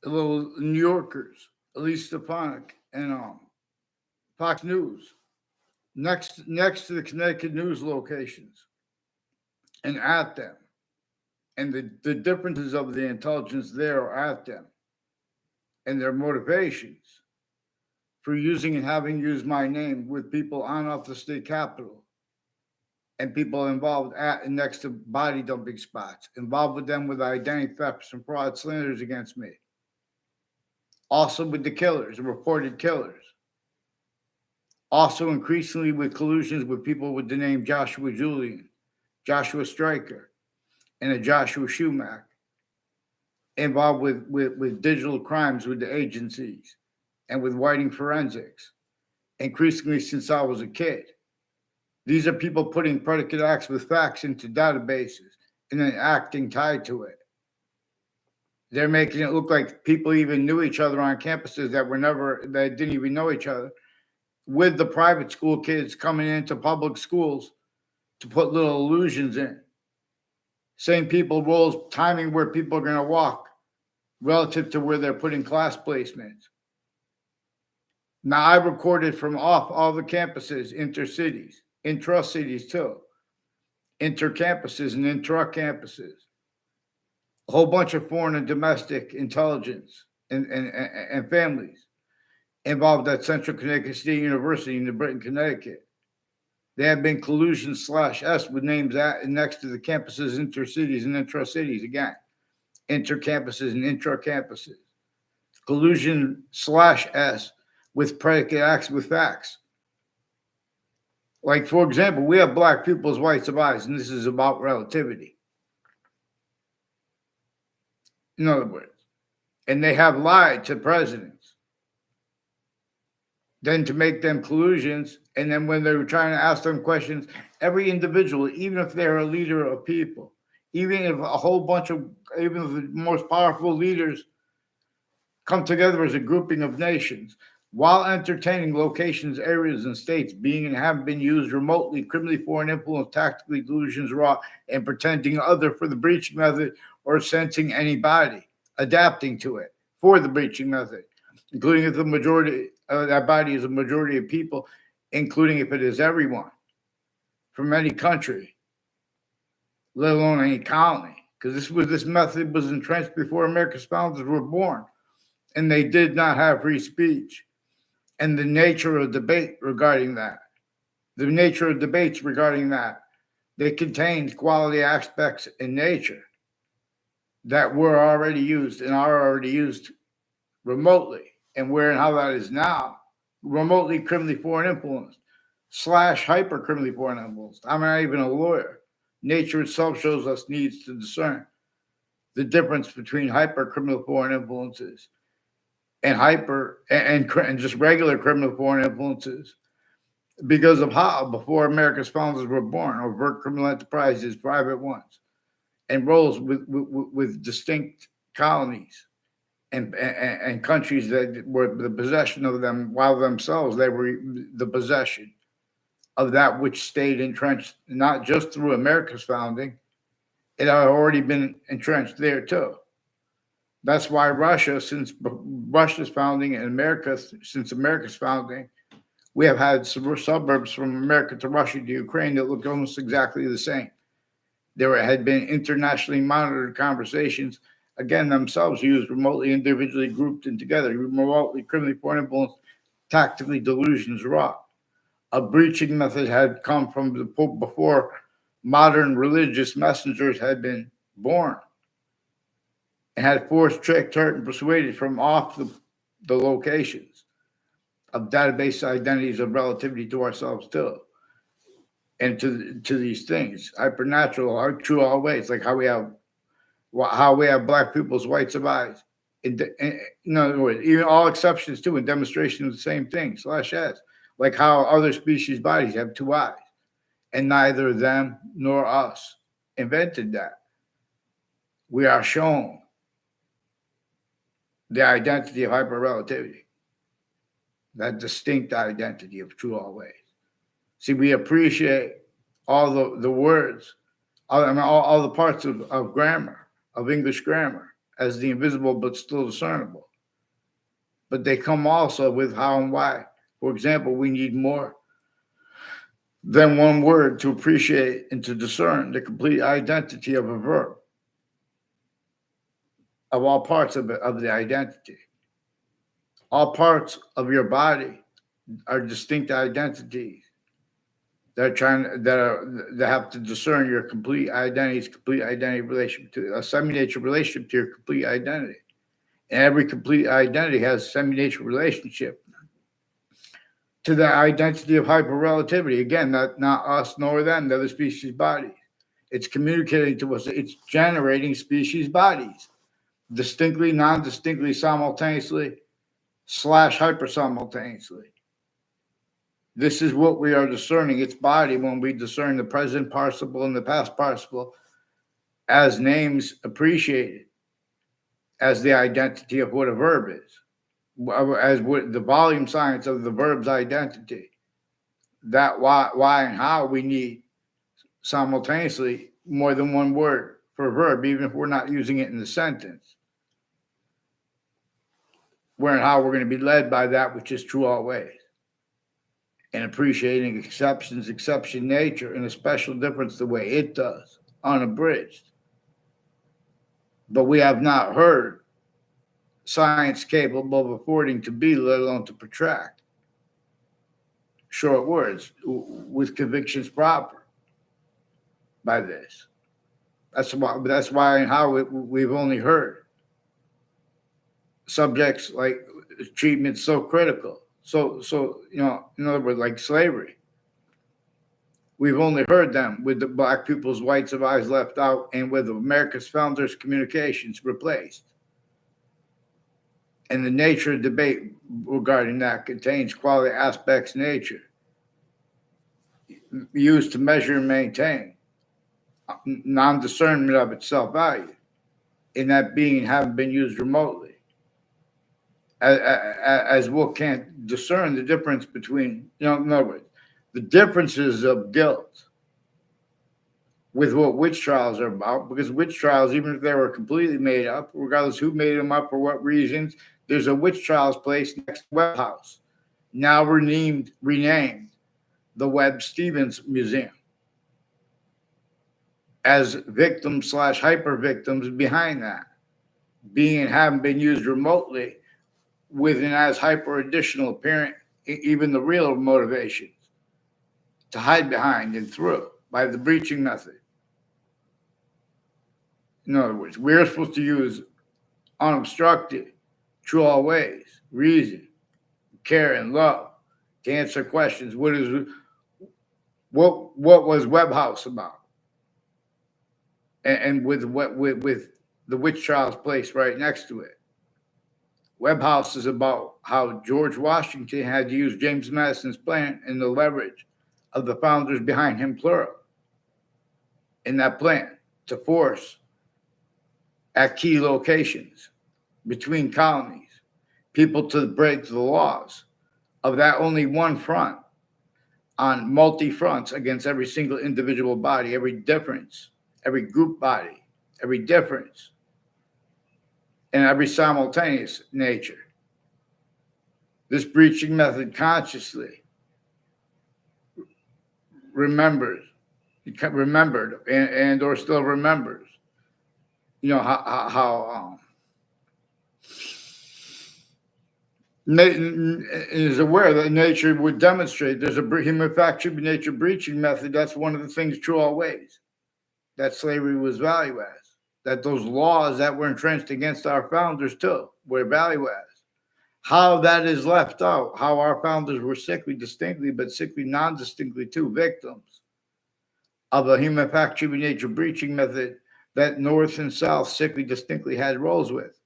little New Yorkers, Elise Stefanik, and Fox News, next to the Connecticut news locations, and at them, and the differences of the intelligence there are at them, and their motivations for using and having used my name with people on off the state capitol and people involved at and next to body dumping spots, involved with them with identity thefts and fraud slanders against me. Also with the killers, the reported killers. Also increasingly with collusions with people with the name Joshua Julian, Joshua Stryker, and a Joshua Schumack, involved with digital crimes with the agencies and with whiting forensics, increasingly since I was a kid. These are people putting predicate acts with facts into databases and then acting tied to it. They're making it look like people even knew each other on campuses that didn't even know each other, with the private school kids coming into public schools to put little illusions in. Same people roles timing where people are going to walk relative to where they're putting class placements. Now, I recorded from off all the campuses, intercities, intra-cities too, inter-campuses and intra-campuses. A whole bunch of foreign and domestic intelligence and families involved at Central Connecticut State University in New Britain, Connecticut. There have been collusion /S with names at and next to the campuses, intercities and intra-cities again, inter-campuses and intra-campuses. Collusion /S with predicate acts with facts. Like, for example, we have black people's whites of eyes, and this is about relativity. In other words, and they have lied to presidents. Then to make them collusions, and then when they were trying to ask them questions, every individual, even if they're a leader of people, even if even if the most powerful leaders come together as a grouping of nations, while entertaining locations, areas, and states being and have been used remotely, criminally foreign influence, tactically delusions raw, and pretending other for the breaching method or sensing anybody, adapting to it for the breaching method, including if the majority of that body is a majority of people, including if it is everyone from any country, let alone any colony. Because this method was entrenched before America's founders were born, and they did not have free speech. And the nature of debate regarding that, the nature of debates regarding that, they contained quality aspects in nature that were already used and are already used remotely, and where and how that is now remotely criminally foreign influenced / hyper criminally foreign influenced. I'm not even a lawyer. Nature itself shows us needs to discern the difference between hyper criminal foreign influences and hyper and just regular criminal foreign influences, because of how before America's founders were born, overt criminal enterprises, private ones, and roles with distinct colonies and countries that were the possession of them, while themselves they were the possession of that which stayed entrenched, not just through America's founding, it had already been entrenched there too. That's why Russia, since Russia's founding, and America, since America's founding, we have had suburbs from America to Russia to Ukraine that look almost exactly the same. There had been internationally monitored conversations, again, themselves used remotely, individually grouped and together, remotely, criminally foreign influence, tactically delusions raw. A breaching method had come from before modern religious messengers had been born, and had forced, tricked, hurt, and persuaded from off the locations of database identities of relativity to ourselves too, and to these things, hypernatural, are true always, like how we have black people's whites of eyes. In other words, even all exceptions too, in demonstration of the same thing, /S, like how other species' bodies have two eyes, and neither them nor us invented that. We are shown the identity of hyperrelativity, that distinct identity of true always. See, we appreciate all the words, all the parts of grammar, of English grammar, as the invisible but still discernible. But they come also with how and why. For example, we need more than one word to appreciate and to discern the complete identity of a verb, of all parts of the identity. All parts of your body are distinct identities that have to discern your complete identity relationship to a semi-nature relationship to your complete identity. And every complete identity has a semi-nature relationship to the identity of hyperrelativity. Again, not us nor them, they're the species bodies. It's communicating to us, it's generating species bodies, distinctly, non-distinctly, simultaneously, / hyper simultaneously. This is what we are discerning, its body, when we discern the present participle and the past participle as names appreciated, as the identity of what a verb is, as what the volume science of the verb's identity. That why and how we need simultaneously more than one word for a verb, even if we're not using it in the sentence. Where and how we're going to be led by that which is true always. And appreciating exception nature, and a special difference the way it does, unabridged. But we have not heard science capable of affording to be, let alone to protract. Short words with convictions proper by this. That's why and how we've only heard subjects like treatment so critical. So in other words, like slavery. We've only heard them with the black people's whites of eyes left out and with America's founders' communications replaced. And the nature of debate regarding that contains quality aspects of nature used to measure and maintain non-discernment of its self-value in that being haven't been used remotely. As what can't discern the difference between, in other words, the differences of guilt with what witch trials are about, because witch trials, even if they were completely made up, regardless who made them up for what reasons, there's a witch trials place next to Webb House, now renamed the Webb Stevens Museum, as victims / hyper victims behind that, being and having been used remotely with an as hyper additional apparent, even the real motivations to hide behind and through by the breaching method. In other words, we're supposed to use unobstructed, true always, reason, care, and love to answer questions. What was Webb House about? And with the witch trials place right next to it. Webb House is about how George Washington had to use James Madison's plan and the leverage of the founders behind him, plural, in that plan to force at key locations between colonies people to break the laws of that only one front on multi-fronts against every single individual body, every difference, every group body, every difference, and every simultaneous nature. This breaching method consciously remembered and or still remembers, how is aware that nature would demonstrate there's a human fact nature breaching method. That's one of the things true always that slavery was value as, that those laws that were entrenched against our founders too were value as. How that is left out, how our founders were sickly distinctly, but sickly non-distinctly too, victims of a human fact nature breaching method that North and South sickly distinctly had roles with.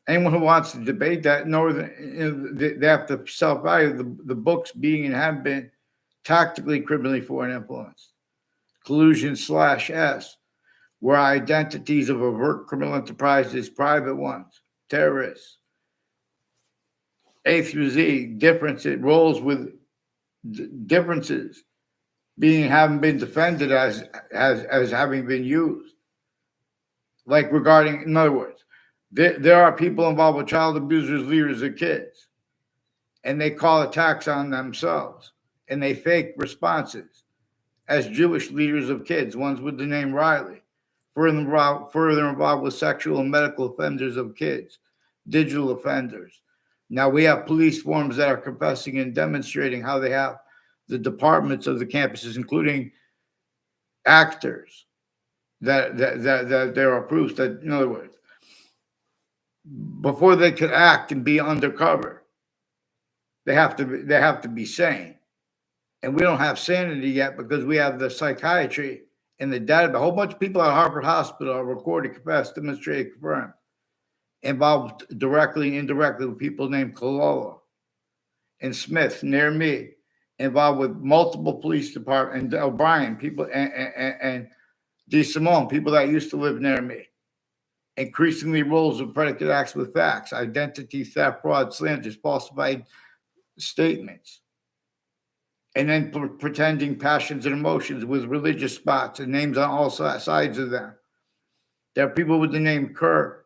Anyone who wants to debate that, they have to self-value the books being and have been tactically, criminally foreign influenced. Collusion /S, where identities of overt criminal enterprises, private ones, terrorists, A through Z, differences, roles with differences being haven't been defended as having been used Like regarding, in other words, there are people involved with child abusers, leaders of kids, and they call attacks on themselves, and they fake responses as Jewish leaders of kids, ones with the name Riley, further involved with sexual and medical offenders of kids, digital offenders. Now we have police forms that are confessing and demonstrating how they have the departments of the campuses, including actors, that there are proofs that, in other words, before they could act and be undercover, they have to be sane. And we don't have sanity yet because we have the psychiatry and the data. A whole bunch of people at Harvard Hospital are recorded, confessed, demonstrated, confirmed, involved directly and indirectly with people named Cololo and Smith near me, involved with multiple police departments, and O'Brien, people, and DeSimone, people that used to live near me. Increasingly roles of predicate acts with facts, identity theft, fraud, slanders, falsified statements, and then pretending passions and emotions with religious spots and names on all sides of them. There are people with the name Kerr,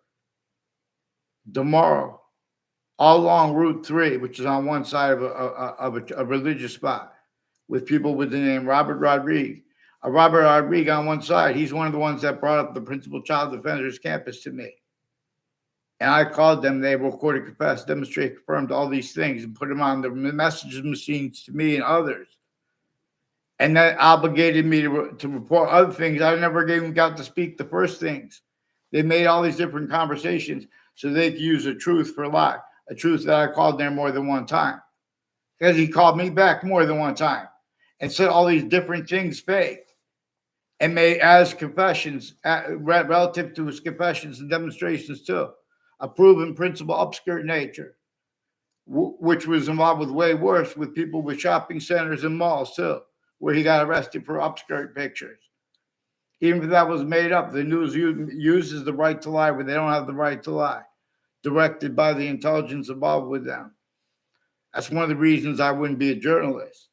DeMorrow, all along Route 3, which is on one side of a religious spot, with people with the name Robert Rodriguez. Robert Rodriguez on one side, he's one of the ones that brought up the principal child defenders campus to me. And I called them, they recorded, confessed, demonstrated, confirmed all these things and put them on the messages machines to me and others. And that obligated me to report other things. I never even got to speak the first things. They made all these different conversations so they could use a truth for a lie, a truth that I called there more than one time. Because he called me back more than one time and said all these different things fake and made as confessions relative to his confessions and demonstrations too. A proven principle upskirt nature, which was involved with way worse with people with shopping centers and malls too, where he got arrested for upskirt pictures. Even if that was made up, the news uses the right to lie where they don't have the right to lie, directed by the intelligence involved with them. That's one of the reasons I wouldn't be a journalist.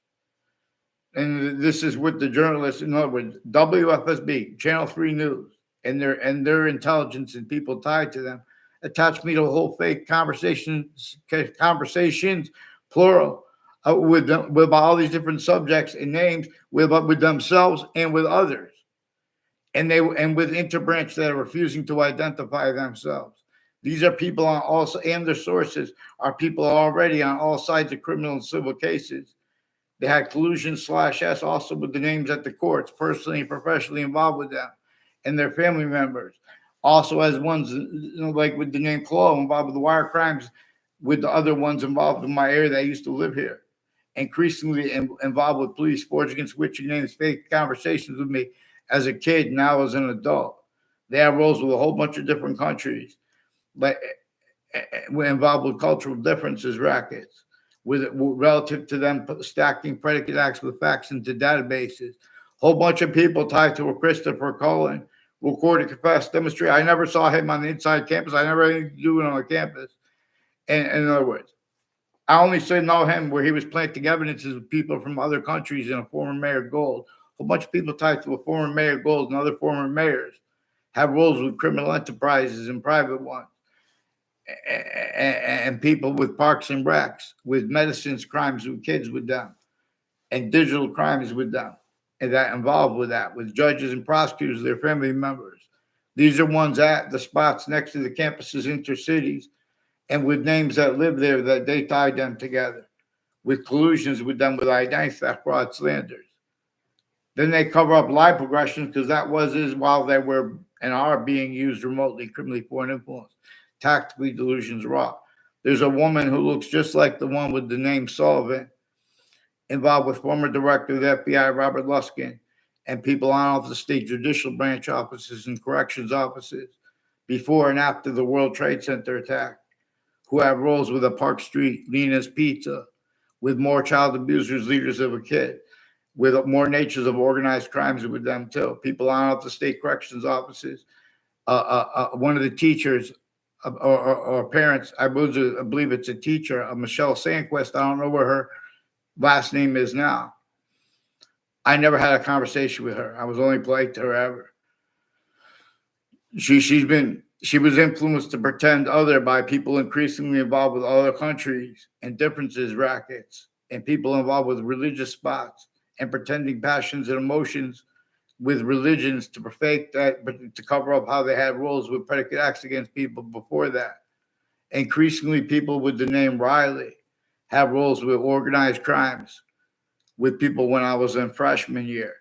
And this is what the journalists, in other words, WFSB, Channel 3 News, and their intelligence and people tied to them, attached me to a whole fake conversations, plural, with all these different subjects and names, with themselves and with others, and with interbranch that are refusing to identify themselves. These are people on all, and their sources are people already on all sides of criminal and civil cases. They had collusion/S also with the names at the courts, personally and professionally involved with them, and their family members. Also as ones, like with the name Chloe, involved with the wire crimes, with the other ones involved in my area that used to live here. Increasingly involved with police, forging and switching names, fake conversations with me as a kid, now as an adult. They have roles with a whole bunch of different countries, but we're involved with cultural differences, rackets, with relative to them stacking predicate acts with facts into databases. Whole bunch of people tied to a Christopher Cullen, recorded, confessed, demonstrated. I never saw him on the inside campus. I never had anything to do it on the campus. And in other words, I only know him where he was planting evidences with people from other countries and a former mayor Gold. A bunch of people tied to a former mayor Gold and other former mayors have roles with criminal enterprises and private ones. And people with parks and recs, with medicines crimes with kids with them, and digital crimes with them, and that involved with that, with judges and prosecutors, their family members. These are ones at the spots next to the campuses, intercities, and with names that live there that they tied them together, with collusions with them with identity theft, fraud, slanders. Then they cover up lie progressions because that is while they were and are being used remotely, criminally foreign influence, tactically delusions raw. There's a woman who looks just like the one with the name Sullivan, involved with former director of the FBI, Robert Luskin, and people on off the state judicial branch offices and corrections offices before and after the World Trade Center attack, who have roles with a Park Street, Nina's Pizza, with more child abusers, leaders of a kid, with more natures of organized crimes with them too. People on off the state corrections offices. One of the teachers or parents, I believe it's a teacher, Michelle Sandquist. I don't know where her last name is now. I never had a conversation with her. I was only polite to her ever. She was influenced to pretend other by people increasingly involved with other countries and differences rackets and people involved with religious spots and pretending passions and emotions with religions to perfect that, but to cover up how they had roles with predicate acts against people before that. Increasingly, people with the name Riley have roles with organized crimes with people when I was in freshman year.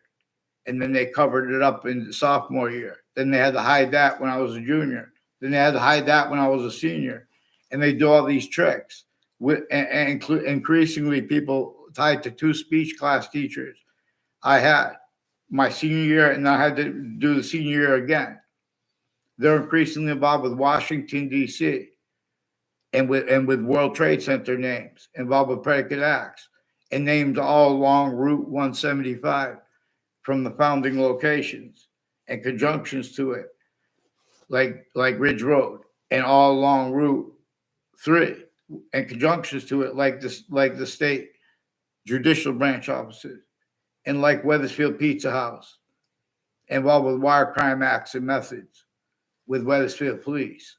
And then they covered it up in the sophomore year. Then they had to hide that when I was a junior. Then they had to hide that when I was a senior. And they do all these tricks with and increasingly people tied to two speech class teachers I had my senior year, and I had to do the senior year again. They're increasingly involved with Washington, D.C., and with World Trade Center names, involved with predicate acts, and names all along Route 175 from the founding locations and conjunctions to it, like Ridge Road, and all along Route 3, and conjunctions to it like the state judicial branch offices, and like Weathersfield Pizza House, involved with wire crime acts and methods, with Weathersfield Police,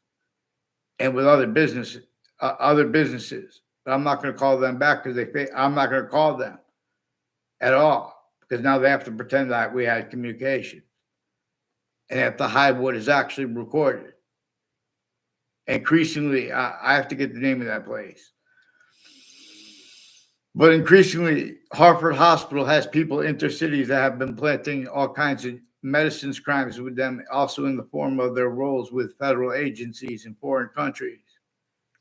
and with other businesses. But I'm not going to call them back because I'm not going to call them at all because now they have to pretend that we had communication and have to hide what is actually recorded. Increasingly, I have to get the name of that place. But increasingly, Hartford Hospital has people intercities that have been planting all kinds of medicines crimes with them, also in the form of their roles with federal agencies in foreign countries,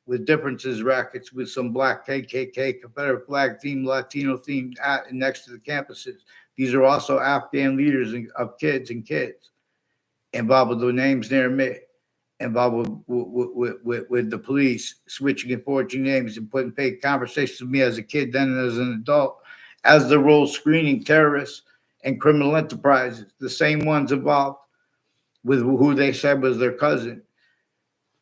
with differences rackets with some black KKK, Confederate flag themed, Latino themed next to the campuses. These are also Afghan leaders of kids involved with the names near me, involved with the police switching and forging names and putting fake conversations with me as a kid, then as an adult, as the role screening terrorists and criminal enterprises, the same ones involved with who they said was their cousin.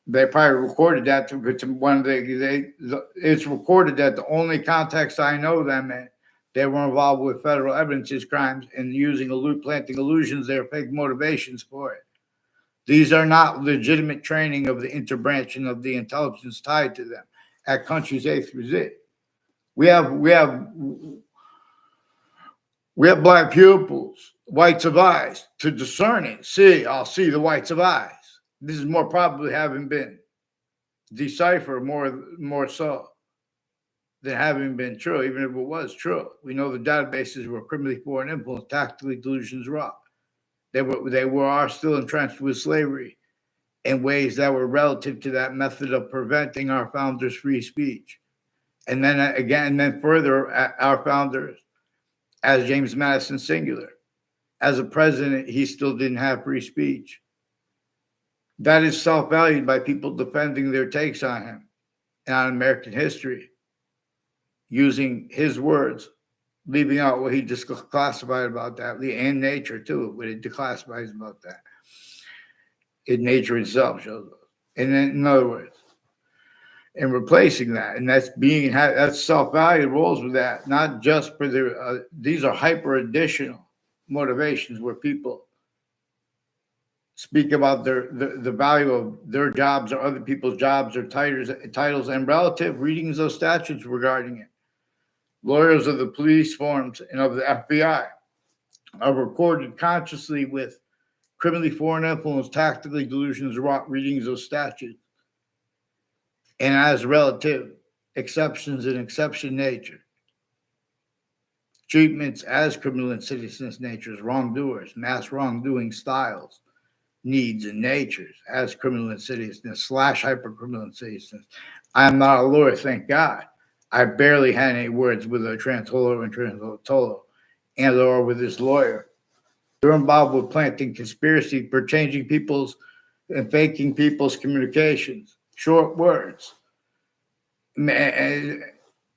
They probably recorded that to one of it's recorded that the only context I know them in, they were involved with federal evidences crimes and planting illusions, their fake motivations for it. These are not legitimate training of the interbranching of the intelligence tied to them at countries A through Z. We have black pupils, whites of eyes, to discern it. I'll see the whites of eyes. This is more probably having been deciphered more so than having been true, even if it was true. We know the databases were criminally foreign influence, tactically delusions raw. They are still entrenched with slavery in ways that were relative to that method of preventing our founders' free speech. And then further, our founders, as James Madison singular, as a president, he still didn't have free speech. That is self-valued by people defending their takes on him and on American history, using his words, leaving out what he just classified about that, and nature too, what he declassifies about that. In nature itself shows up. And then, in other words, and replacing that, and that's self-valued roles with that, not just for these are hyper additional motivations where people speak about the value of their jobs or other people's jobs or titles and relative readings of statutes regarding it. Lawyers of the police forms and of the FBI are recorded consciously with criminally foreign influence, tactically delusions, readings of statutes, and as relative exceptions in exception nature. Treatments as criminal insidious natures, wrongdoers, mass wrongdoing styles, needs, and natures as criminal insidiousness / hypercriminal insidiousness. I am not a lawyer, thank God. I barely had any words with a Trantolo and Trantolo and or with this lawyer. They're involved with planting conspiracy for changing people's and faking people's communications, short words, and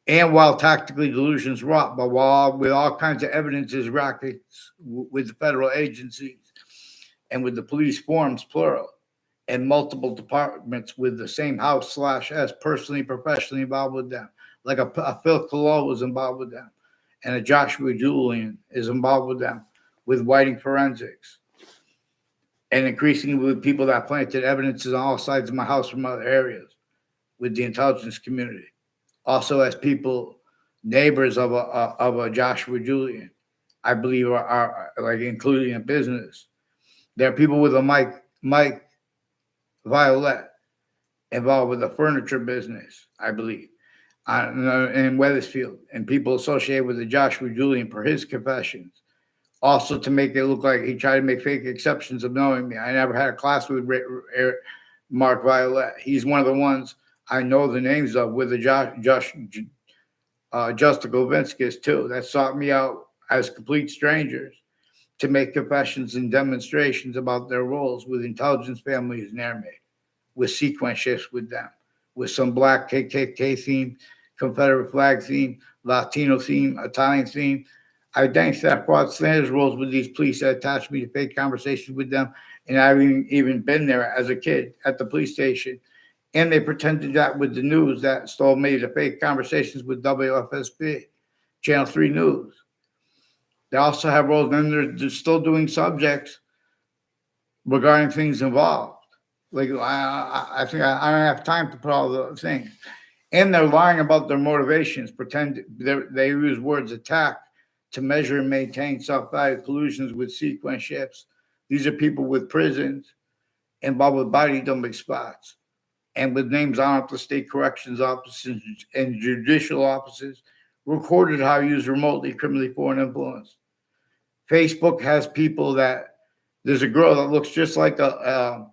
while tactically delusions wrought, but while with all kinds of evidences rackets with the federal agencies and with the police forms, plural, and multiple departments with the same house / as personally, professionally involved with them. Like a Phil Collo was involved with them, and a Joshua Julian is involved with them, with Whiting Forensics. and increasingly with people that planted evidences on all sides of my house from other areas with the intelligence community. Also, as people, neighbors of a Joshua Julian, I believe are like including in business. There are people with a Mike Violet involved with the furniture business, I believe, in Weathersfield, and people associated with the Joshua Julian per his confessions. Also, to make it look like he tried to make fake exceptions of knowing me. I never had a class with Mark Violet. He's one of the ones I know the names of with the Justin Govinskis too, that sought me out as complete strangers to make confessions and demonstrations about their roles with intelligence families near me, with sequence shifts with them, with some black KKK theme, Confederate flag theme, Latino theme, Italian theme. I identified that fraud slanders roles with these police that attached me to fake conversations with them, and I've even been there as a kid at the police station. And they pretended that with the news that stole me to fake conversations with WFSB, Channel 3 News. They also have roles, and they're still doing subjects regarding things involved. Like I think I don't have time to put all the things, and they're lying about their motivations. Pretend they use words attack to measure and maintain self-value, collusions with sequence ships. These are people with prisons involved with body dumping spots and with names on up the state corrections offices and judicial offices, recorded how used remotely criminally foreign influence. Facebook has people that there's a girl that looks just like a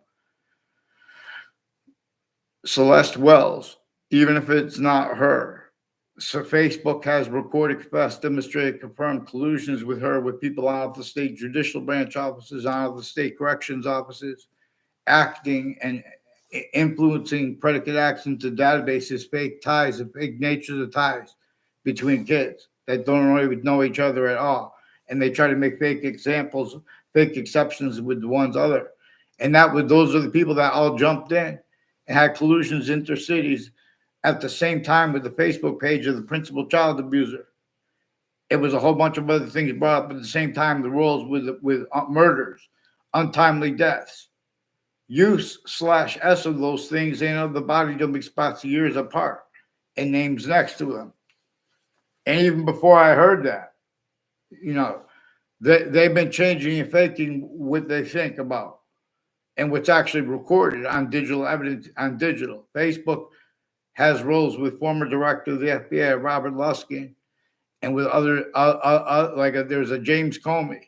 Celeste Wells, even if it's not her. So Facebook has recorded, confessed, demonstrated, confirmed collusions with her with people out of the state judicial branch offices, out of the state corrections offices, acting and influencing predicate actions to databases, fake ties, and fake natures of ties between kids that don't really know each other at all. And they try to make fake examples, fake exceptions with the ones other. And those are the people that all jumped in and had collusions intercities at the same time with the Facebook page of the principal child abuser. It was a whole bunch of other things brought up at the same time, the roles with murders, untimely deaths, use/s of those things and of the body dumping spots years apart and names next to them. And even before I heard that, you know, they've been changing and faking what they think about and what's actually recorded on digital evidence on digital. Facebook has roles with former director of the FBI, Robert Luskin, and with other, there's a James Comey.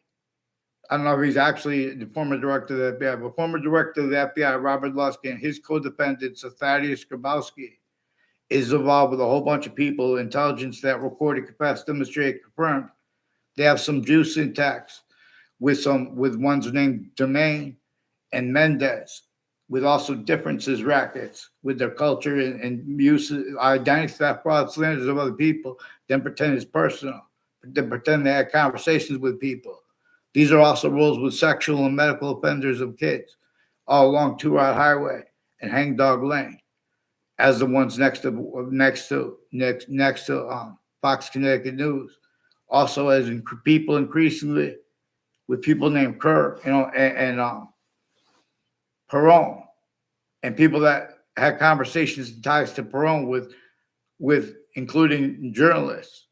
I don't know if he's actually the former director of the FBI, but former director of the FBI, Robert Luskin, his co-defendant, Thaddeus Grabowski, is involved with a whole bunch of people, intelligence that recorded, confessed, demonstrated, confirmed. They have some juice in text with ones named Domain and Mendez, with also differences rackets with their culture and use identity theft, fraud, slanders of other people, then pretend it's personal, then pretend they had conversations with people. These are also roles with sexual and medical offenders of kids, all along Two-Rod Highway and Hangdog Lane, as the ones next to Fox Connecticut News. Also, as people increasingly with people named Kerr, and Perone, and people that had conversations and ties to Perone with including journalists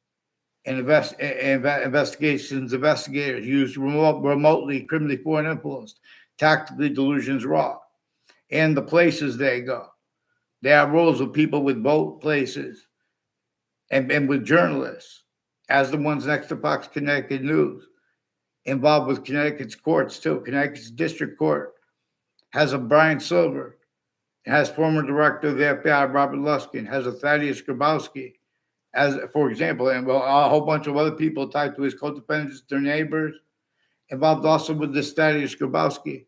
and investigators used remotely criminally foreign influenced, tactically delusions raw, and the places they go. They have roles with people with both places and with journalists, as the ones next to Fox Connecticut News, involved with Connecticut's courts too. Connecticut's district court has a Brian Silver, has former director of the FBI, Robert Luskin, has a Thaddeus Grabowski, as for example, and a whole bunch of other people tied to his co-defendants, their neighbors, involved also with this Thaddeus Grabowski,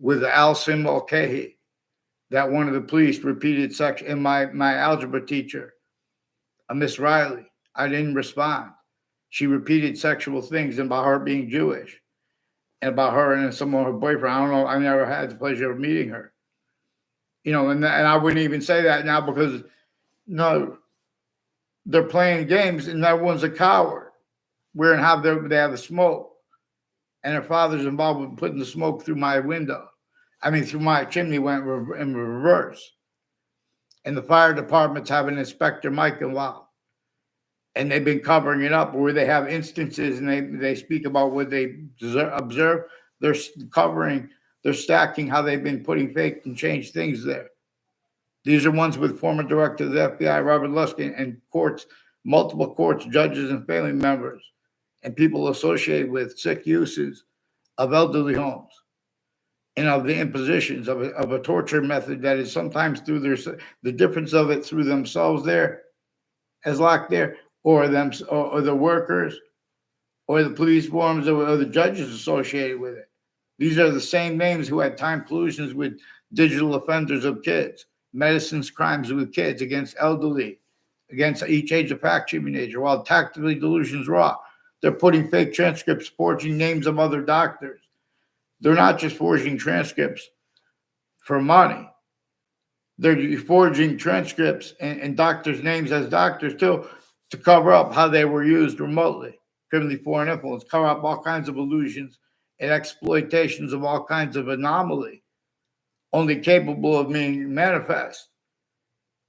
with Alison Mulcahy, that one of the police repeated sex, and my algebra teacher, Miss Riley, I didn't respond. She repeated sexual things about her being Jewish and about her and some of her boyfriend. I don't know. I never had the pleasure of meeting her. And I wouldn't even say that now because no, they're playing games and everyone's a coward. They have the smoke. and her father's involved with putting the smoke through my window. I mean, through my chimney went in reverse. And the fire department's having Inspector Mike involved. And they've been covering it up where they have instances and they speak about what they observe. They're covering, they're stacking how they've been putting fake and changed things there. These are ones with former director of the FBI, Robert Luskin, and courts, multiple courts, judges, and family members, and people associated with sick uses of elderly homes and of the impositions of a torture method that is sometimes through the difference of it through themselves there as locked there, or them or the workers or the police forms or the judges associated with it. These are the same names who had time collusions with digital offenders of kids, medicines crimes with kids against elderly, against each age of fact teenager, while tactically delusions raw. They're putting fake transcripts, forging names of other doctors. They're not just forging transcripts for money. They're forging transcripts and doctors' names as doctors too to cover up how they were used remotely, criminally foreign influence, cover up all kinds of illusions and exploitations of all kinds of anomaly, only capable of being manifest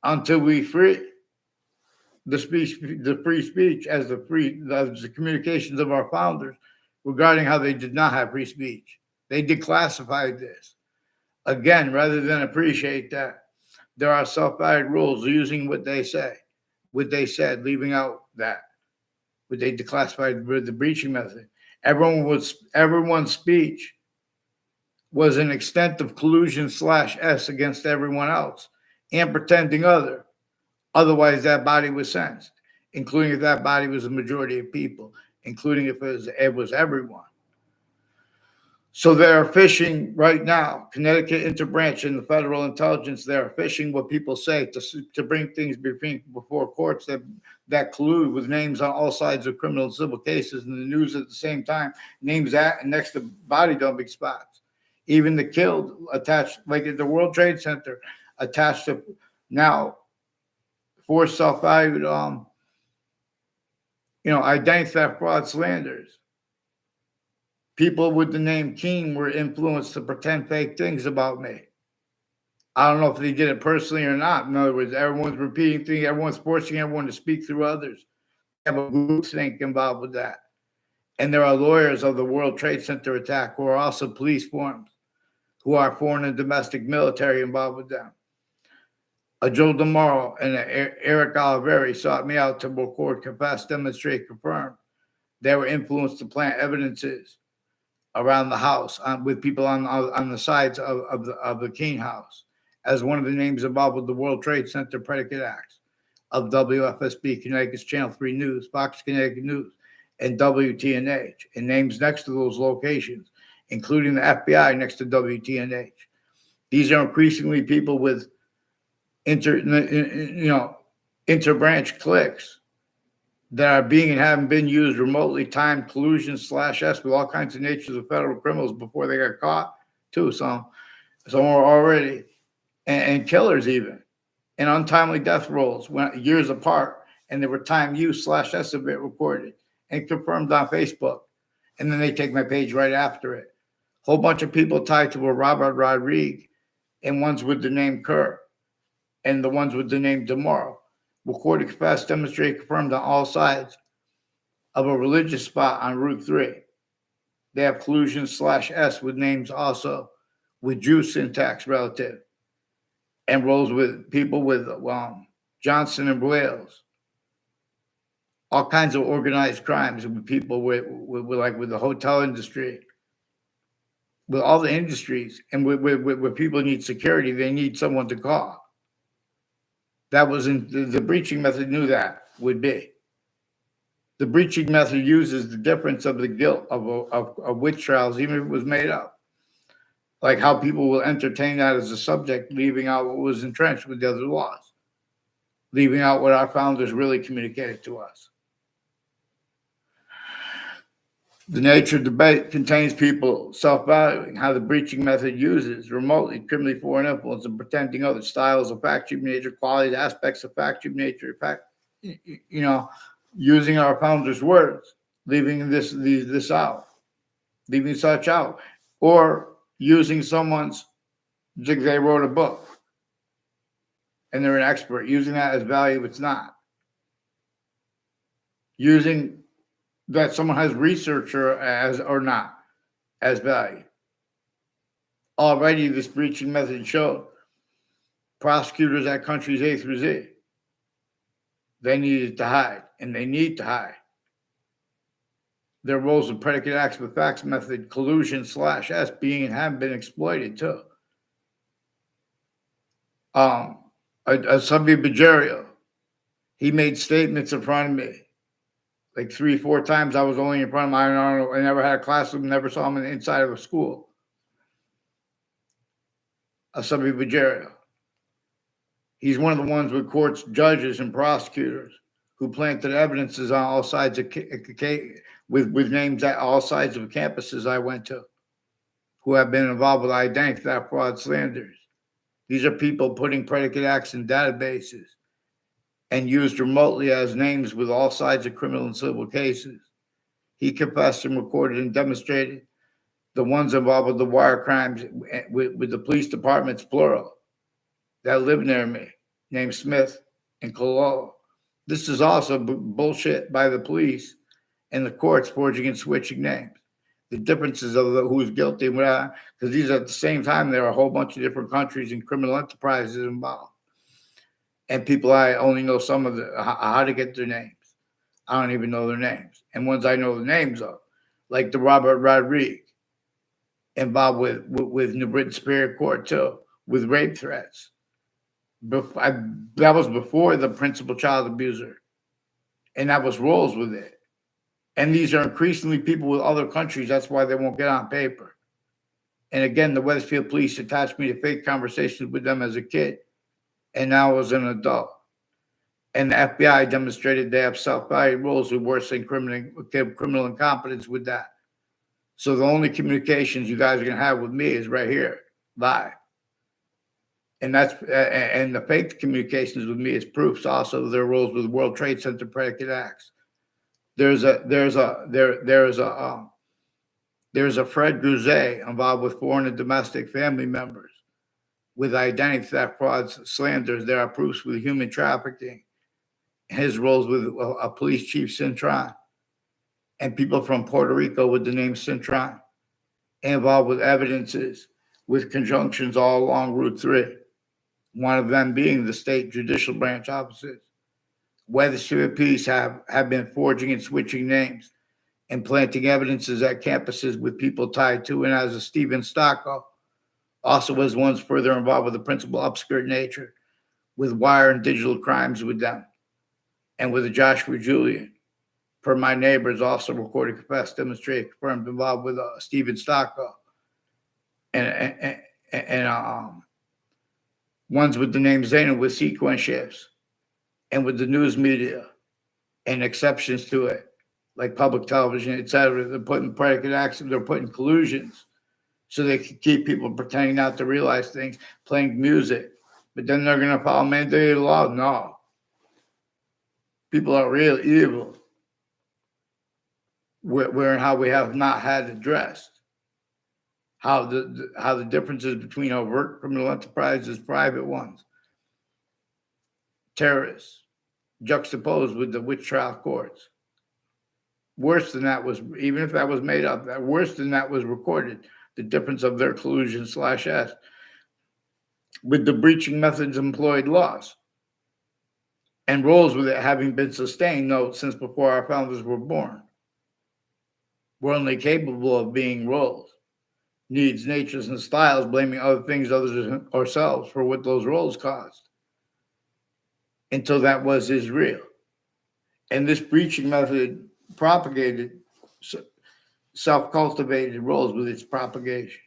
until we free the free speech as the communications of our founders regarding how they did not have free speech. They declassified this. Again, rather than appreciate that, there are self-guided rules using what they say, what they said, leaving out that, what they declassified with the breaching method. Everyone's speech was an extent of collusion /S against everyone else and pretending other. Otherwise, that body was sentenced, including if that body was a majority of people, including if it was everyone. So they're fishing right now, Connecticut Interbranch and the federal intelligence, they're fishing what people say to bring things before courts that collude with names on all sides of criminal and civil cases in the news at the same time, names at and next to body dumping spots. Even the killed attached, like at the World Trade Center, attached to now for self-valued, identity theft, fraud, slanders. People with the name King were influenced to pretend fake things about me. I don't know if they did it personally or not. In other words, everyone's repeating things, everyone's forcing everyone to speak through others. They have a group think involved with that. And there are lawyers of the World Trade Center attack who are also police forms, who are foreign and domestic military involved with them. Joe DeMauro and Eric Oliveri sought me out to record, confess, demonstrate, confirm. They were influenced to plant evidences around the house with people on the sides of the King house as one of the names involved with the World Trade Center predicate acts of WFSB, Connecticut's Channel 3 News, Fox Connecticut News, and WTNH, and names next to those locations, including the FBI next to WTNH. These are increasingly people with interbranch cliques that are being and haven't been used remotely, timed collusion /S with all kinds of natures of federal criminals before they got caught, too. Some were already, and killers even, and untimely death rolls went years apart, and they were time use /S of it recorded and confirmed on Facebook. And then they take my page right after it. Whole bunch of people tied to a Robert Rodriguez, and ones with the name Kerr, and the ones with the name DeMauro. Recorded, confessed, demonstrated, confirmed on all sides of a religious spot on Route 3. They have collusion /S with names also with Jew syntax relative and rolls with people with Johnson and Wales. All kinds of organized crimes with people with the hotel industry, with all the industries, and where people need security, they need someone to call. That was in the breaching method knew that would be. The breaching method uses the difference of the guilt of witch trials, even if it was made up. Like how people will entertain that as a subject, leaving out what was entrenched with the other laws, leaving out what our founders really communicated to us. The nature of debate contains people self-valuing how the breaching method uses remotely criminally foreign influence and pretending other styles of fact human nature, qualities, aspects of fact human nature, using our founders' words, leaving this out. leaving such out, or using someone's, they wrote a book and they're an expert, using that as value. It's not. Using that someone has research or not as value. Already, this breaching method showed prosecutors at countries A through Z, they needed to hide, and they need to hide. Their roles of predicate acts with facts method, collusion /S being and have been exploited too. A Subby Bajario, he made statements in front of me like 3-4 times. I was only in front of him. I don't know. I never had a class with him, never saw him inside of a school. A Subby Bajario. He's one of the ones with courts, judges, and prosecutors who planted evidences on all sides of with names at all sides of campuses I went to, who have been involved with identity theft, fraud, slanders. These are people putting predicate acts in databases and used remotely as names with all sides of criminal and civil cases. He confessed and recorded and demonstrated the ones involved with the wire crimes with the police departments, plural, that live near me, named Smith and Cololo. This is also bullshit by the police and the courts forging and switching names. The differences of who's guilty and what, because these are at the same time, there are a whole bunch of different countries and criminal enterprises involved. And people, I only know some of how to get their names. I don't even know their names. And ones I know the names of, like the Robert Rodriguez, involved with New Britain Superior Court too, with rape threats. That was before the principal child abuser. And that was Rolls with it. And these are increasingly people with other countries. That's why they won't get on paper. And again, the Wethersfield police attached me to fake conversations with them as a kid. And now as an adult. And the FBI demonstrated they have self-valued roles who worse than criminal incompetence with that. So the only communications you guys are going to have with me is right here, live. And the fake communications with me is proofs also of their roles with World Trade Center predicate acts. There's a Fred Guzet involved with foreign and domestic family members with identity theft, frauds, slanders. There are proofs with human trafficking. His roles with a police chief, Cintron, and people from Puerto Rico with the name Cintron, involved with evidences with conjunctions all along Route 3. One of them being the state judicial branch offices. Wethersfield police have been forging and switching names and planting evidences at campuses with people tied to and as a Stephen Stocko, also was ones further involved with the principal upskirt nature, with wire and digital crimes with them, and with Joshua Julian. Per my neighbors, also recorded, confessed, demonstrated, confirmed, involved with Stephen Stocko, and ones with the name Zaina with sequence shifts, and with the news media, and exceptions to it, like public television, etc. They're putting predicate acts, they're putting collusions, so they can keep people pretending not to realize things, playing music, but then they're going to follow mandated law. No. People are real evil. Where and how we have not had addressed. How the differences between overt criminal enterprises, private ones, terrorists, juxtaposed with the witch trial courts. Worse than that was, even if that was made up, that worse than that was recorded, the difference of their collusion /S with the breaching methods employed laws and roles with it having been sustained, note, since before our founders were born. We're only capable of being roles, needs, natures, and styles, blaming other things other than ourselves for what those roles caused. Until that is real. And this breaching method propagated self-cultivated roles with its propagation,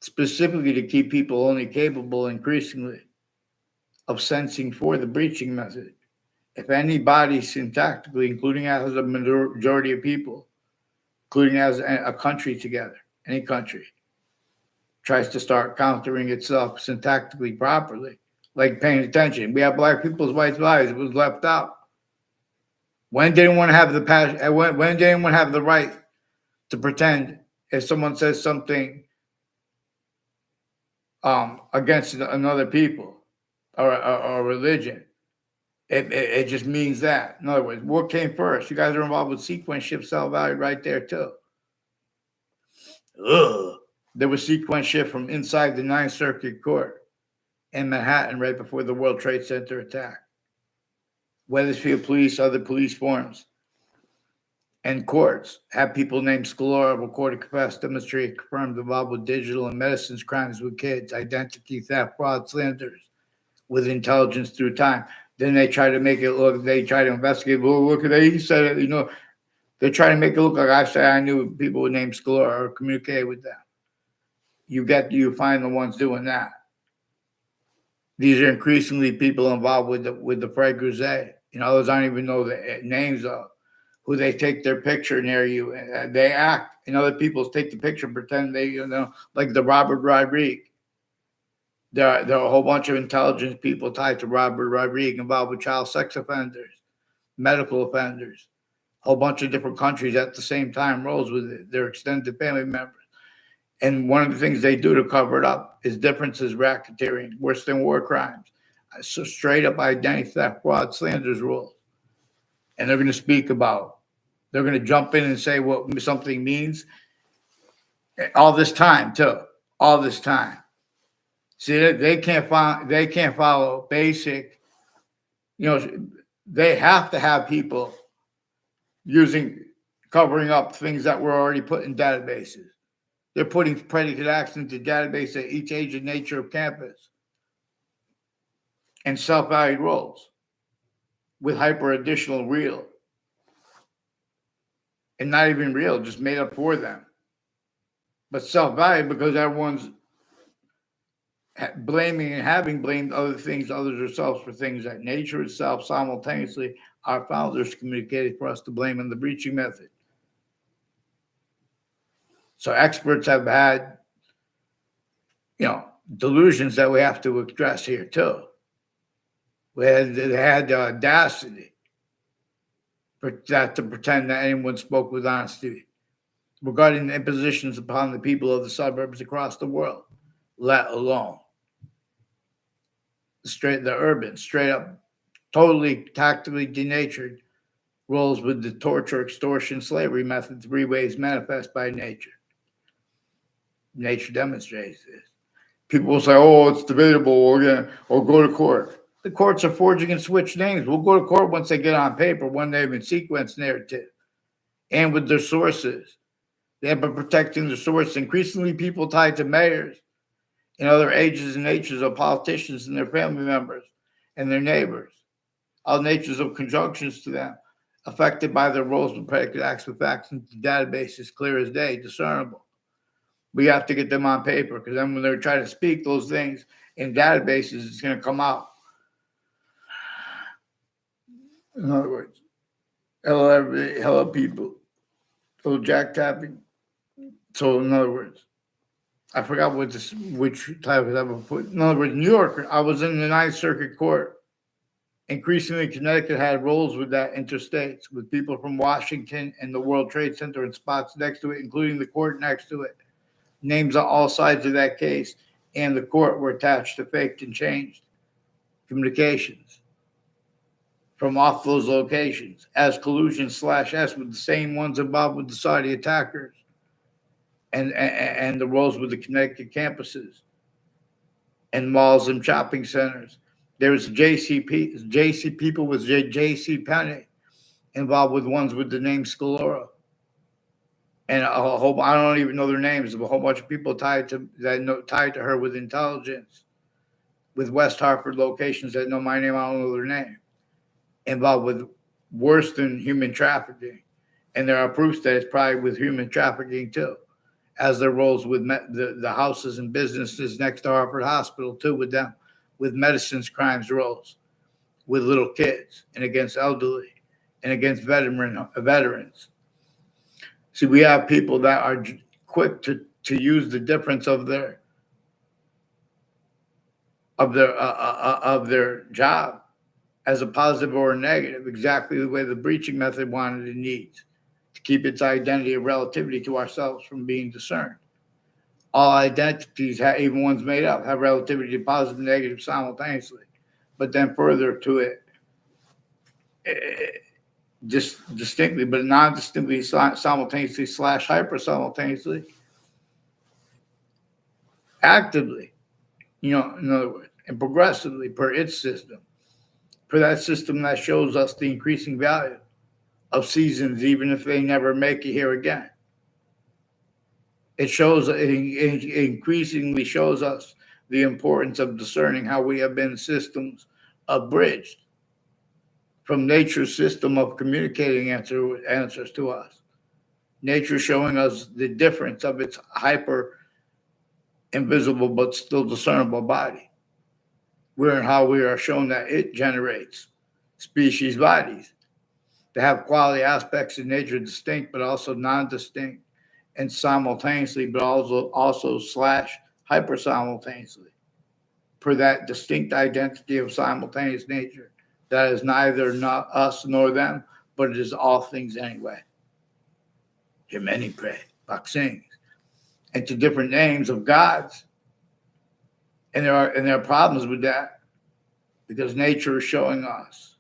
specifically to keep people only capable increasingly of sensing for the breaching method. If anybody syntactically, including as a majority of people, including as a country together, any country, tries to start countering itself syntactically properly, like paying attention. We have black people's white lives. It was left out. When did anyone have the passion? When did anyone have the right to pretend if someone says something against another people or religion, it just means that. In other words, what came first? You guys are involved with sequence shift cell value right there too. Ugh. There was sequence shift from inside the Ninth Circuit Court in Manhattan right before the World Trade Center attack. Weathersfield Police, other police forms, and courts have people named Scalora recorded capacity demonstrate confirmed involved with digital and medicines crimes with kids, identity theft, fraud, slanders, with intelligence through time. Then they try to make it look, they try to investigate. Well, look at that. He said it, they're trying to make it look like I say I knew people named Scalora or communicated with them. You find the ones doing that. These are increasingly people involved with the Fred Grisey. Others I don't even know the names of, who they take their picture near you. And they act, and other people take the picture and pretend they, like the Robert Rodriguez. There are a whole bunch of intelligence people tied to Robert Rodriguez involved with child sex offenders, medical offenders, a whole bunch of different countries at the same time, roles with their extended family members. And one of the things they do to cover it up is differences, racketeering, worse than war crimes. So straight up identity theft, fraud, slanders rules. And they're going to speak about, they're going to jump in and say what something means all this time too, all this time. See, they can't follow basic, they have to have people covering up things that were already put in databases. They're putting predicate acts into database at each age and nature of campus and self-valued roles with hyper additional real and not even real, just made up for them. But self-valued because everyone's blaming and having blamed other things, others themselves for things that nature itself simultaneously our founders communicated for us to blame in the breaching method. So experts have had, delusions that we have to address here too. They had the audacity to pretend that anyone spoke with honesty regarding the impositions upon the people of the suburbs across the world, let alone the urban, straight up, totally tactically denatured roles with the torture, extortion, slavery method, three ways manifest by nature. Nature demonstrates this. People will say, oh, it's debatable, or go to court. The courts are forging and switch names. We'll go to court once they get on paper, when they've been sequenced narrative, and with their sources. They have been protecting the source. Increasingly, people tied to mayors and other ages and natures of politicians and their family members and their neighbors, all natures of conjunctions to them, affected by their roles with predicate acts with facts into databases clear as day, discernible. We have to get them on paper, because then when they're trying to speak those things in databases, it's going to come out. In other words, hello, everybody, hello, people. Hello, Jack tapping. So, in other words, I forgot which type of I put. In other words, New York, I was in the Ninth Circuit Court. Increasingly, Connecticut had roles with that interstates, with people from Washington and the World Trade Center and spots next to it, including the court next to it. Names on all sides of that case and the court were attached to faked and changed communications from off those locations as collusion/S with the same ones involved with the Saudi attackers and the roles with the Connecticut campuses and malls and shopping centers. There was JC people with JC Penney involved with ones with the name Scalora. And a whole, I don't even know their names, a whole bunch of people tied to her with intelligence, with West Hartford locations that know my name, I don't know their name, involved with worse than human trafficking. And there are proofs that it's probably with human trafficking too, as their roles with the houses and businesses next to Hartford Hospital too, with them, with medicines crimes roles, with little kids and against elderly and against veterans. See, we have people that are quick to use the difference of their job as a positive or a negative, exactly the way the breaching method wanted and needs to keep its identity of relativity to ourselves from being discerned. All identities, even ones made up, have relativity to positive and negative simultaneously. But then further to it, just distinctly, but non-distinctly, simultaneously / hyper simultaneously, actively, in other words, and progressively per its system, per that system that shows us the increasing value of seasons, even if they never make it here again. It increasingly shows us the importance of discerning how we have been systems abridged from nature's system of communicating answers to us. Nature showing us the difference of its hyper invisible but still discernible body. Where and how we are shown that it generates species bodies that have quality aspects in nature distinct but also non-distinct and simultaneously, but also / hyper simultaneously, per that distinct identity of simultaneous nature that is neither not us nor them, but it is all things anyway. Jiminy pray, Baksings, and to different names of gods, and there are problems with that because nature is showing us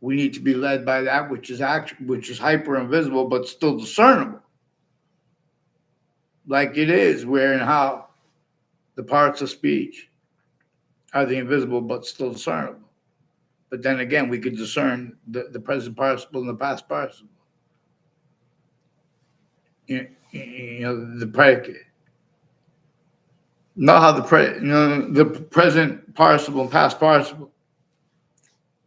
we need to be led by that which is hyper invisible but still discernible, like it is where and how the parts of speech are the invisible but still discernible. But then again, we could discern the present participle and the past participle. The predicate. Not how the present participle and past participle.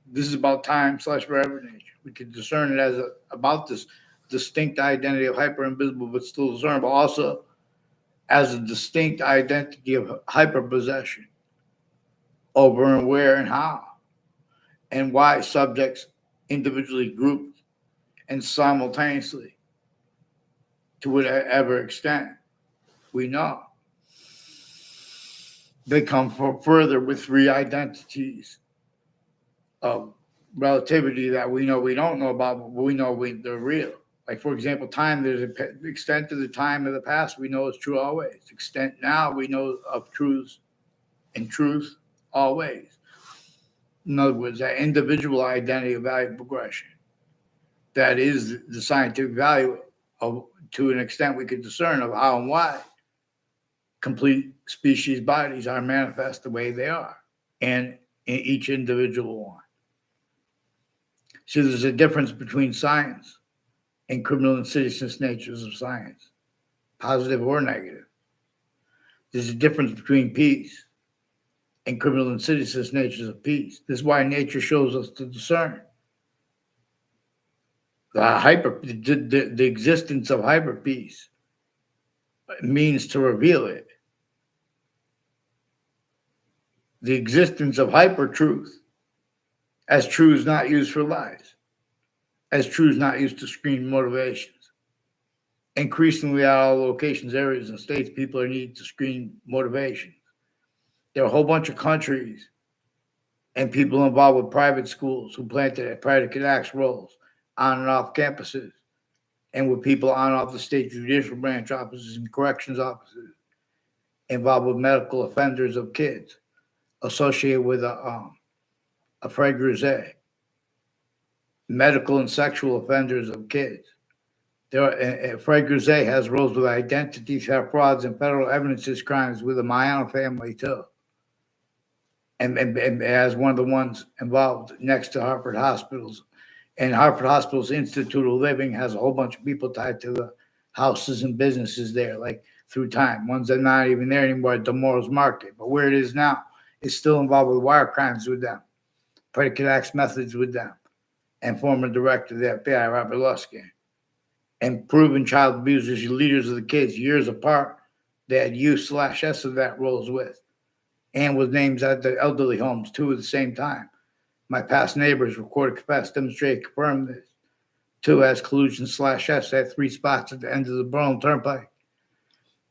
This is about time / forever nature. We could discern it as about this distinct identity of hyper invisible but still discernible, also as a distinct identity of hyperpossession over and where and how and why subjects individually grouped and simultaneously to whatever extent we know. They come further with 3 identities of relativity that we know we don't know about, but we know they're real. Like, for example, time, there's an extent to the time of the past we know is true always. Extent now we know of truth and truth always. In other words, that individual identity of value progression, that is the scientific value of, to an extent we could discern, of how and why complete species bodies are manifest the way they are, and in each individual one. So there's a difference between science and criminal insidious natures of science, positive or negative. There's a difference between peace and criminal insidious natures of peace. This is why nature shows us to discern the existence of hyper peace means to reveal it. The existence of hyper truth as truths not used for lies, as truths not used to screen motivations. Increasingly, at all locations, areas, and states, people are needed to screen motivations. There are a whole bunch of countries and people involved with private schools who planted predicate acts roles on and off campuses, and with people on and off the state judicial branch offices and corrections offices involved with medical offenders of kids associated with a Fred Grisey, medical and sexual offenders of kids. Fred Grisey has roles with identity theft, frauds, and federal evidences crimes with the Mayano family too, and as one of the ones involved next to Harvard Hospitals. And Harvard Hospital's Institute of Living has a whole bunch of people tied to the houses and businesses there, like through time. Ones that are not even there anymore at Demorals Market, but where it is now, it's still involved with wire crimes with them, predicate acts methods with them, and former director of the FBI, Robert Luskin. And proven child abusers, leaders of the kids, years apart, they had U / S of that roles with, and with names at the elderly homes too at the same time. My past neighbors recorded, confessed, demonstrated, confirmed this too, as collusion / S at 3 spots at the end of the Berlin Turnpike.